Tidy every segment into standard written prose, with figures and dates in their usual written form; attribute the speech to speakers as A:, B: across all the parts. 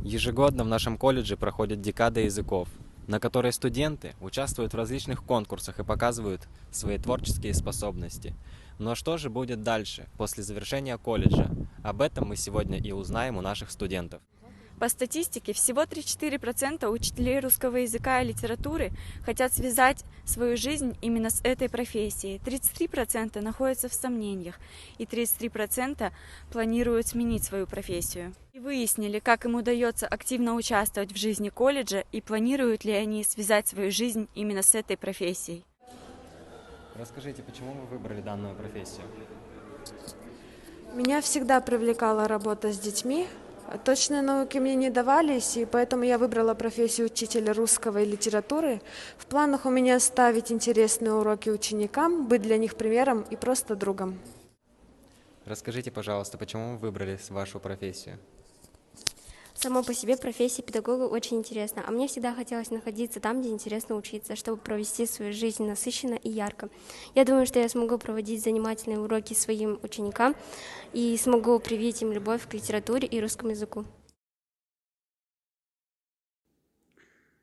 A: Ежегодно в нашем колледже проходит декада языков, на которой студенты участвуют в различных конкурсах и показывают свои творческие способности. Но что же будет дальше, после завершения колледжа? Об этом мы сегодня и узнаем у наших студентов.
B: По статистике, всего 3-4% учителей русского языка и литературы хотят связать свою жизнь именно с этой профессией. 33% находятся в сомнениях, и 33% планируют сменить свою профессию. И выяснили, как им удается активно участвовать в жизни колледжа и планируют ли они связать свою жизнь именно с этой профессией.
A: Расскажите, почему вы выбрали данную профессию?
C: Меня всегда привлекала работа с детьми. Точные науки мне не давались, и поэтому я выбрала профессию учителя русского и литературы. В планах у меня ставить интересные уроки ученикам, быть для них примером и просто другом.
A: Расскажите, пожалуйста, почему вы выбрали вашу профессию?
D: Само по себе профессия педагога очень интересна, а мне всегда хотелось находиться там, где интересно учиться, чтобы провести свою жизнь насыщенно и ярко. Я думаю, что я смогу проводить занимательные уроки своим ученикам и смогу привить им любовь к литературе и русскому языку.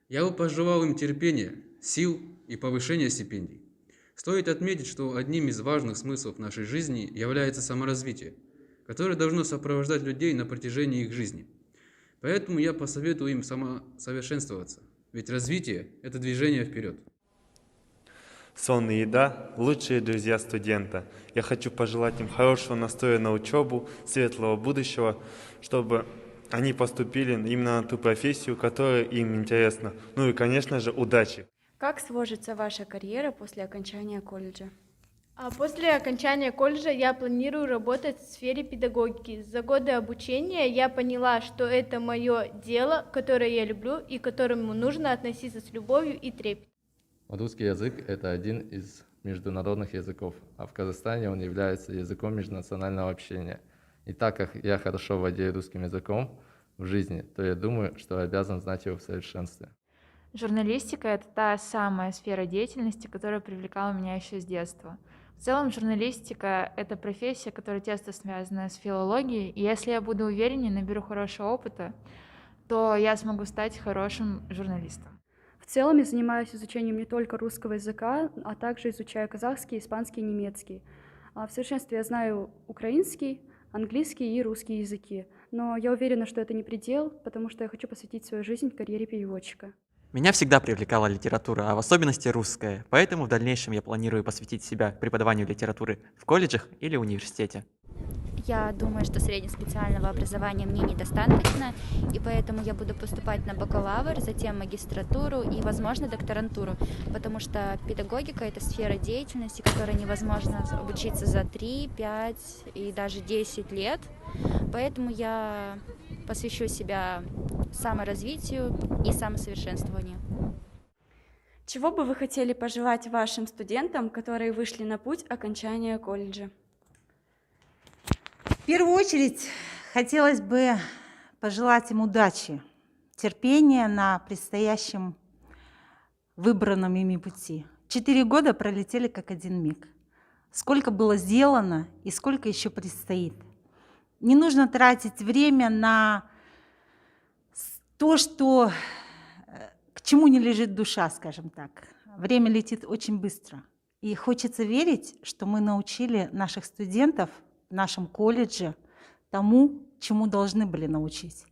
E: Я бы пожелал им терпения, сил и повышения стипендий. Стоит отметить, что одним из важных смыслов нашей жизни является саморазвитие, которое должно сопровождать людей на протяжении их жизни. Поэтому я посоветую им самосовершенствоваться, ведь развитие – это движение вперед.
F: Сон и еда – лучшие друзья студента. Я хочу пожелать им хорошего настроя на учебу, светлого будущего, чтобы они поступили именно на ту профессию, которая им интересна. Ну и, конечно же, удачи.
B: Как сложится ваша карьера после окончания колледжа?
G: После окончания колледжа я планирую работать в сфере педагогики. За годы обучения я поняла, что это мое дело, которое я люблю и к которому нужно относиться с любовью и трепетом.
H: Русский язык – это один из международных языков, а в Казахстане он является языком межнационального общения. И так как я хорошо владею русским языком в жизни, то я думаю, что обязан знать его в совершенстве.
I: Журналистика – это та самая сфера деятельности, которая привлекала меня еще с детства. В целом, журналистика – это профессия, которая тесно связана с филологией, и если я буду увереннее, наберу хорошего опыта, то я смогу стать хорошим журналистом.
J: В целом я занимаюсь изучением не только русского языка, а также изучаю казахский, испанский и немецкий. В совершенстве я знаю украинский, английский и русский языки, но я уверена, что это не предел, потому что я хочу посвятить свою жизнь карьере переводчика.
K: Меня всегда привлекала литература, а в особенности русская, поэтому в дальнейшем я планирую посвятить себя преподаванию литературы в колледжах или университете.
L: Я думаю, что среднеспециального образования мне недостаточно, и поэтому я буду поступать на бакалавр, затем магистратуру и, возможно, докторантуру, потому что педагогика – это сфера деятельности, которой невозможно обучиться за 3, 5 и даже 10 лет, поэтому я посвящу себя саморазвитию и самосовершенствованию.
B: Чего бы вы хотели пожелать вашим студентам, которые вышли на путь окончания колледжа?
M: В первую очередь хотелось бы пожелать им удачи, терпения на предстоящем выбранном ими пути. 4 года пролетели как один миг. Сколько было сделано и сколько еще предстоит. Не нужно тратить время на то, к чему не лежит душа, скажем так. Время летит очень быстро. И хочется верить, что мы научили наших студентов в нашем колледже тому, чему должны были научить.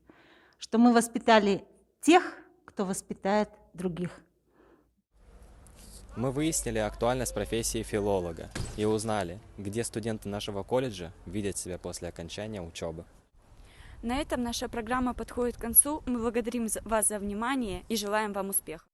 M: Что мы воспитали тех, кто воспитает других.
A: Мы выяснили актуальность профессии филолога и узнали, где студенты нашего колледжа видят себя после окончания учебы.
B: На этом наша программа подходит к концу. Мы благодарим вас за внимание и желаем вам успехов.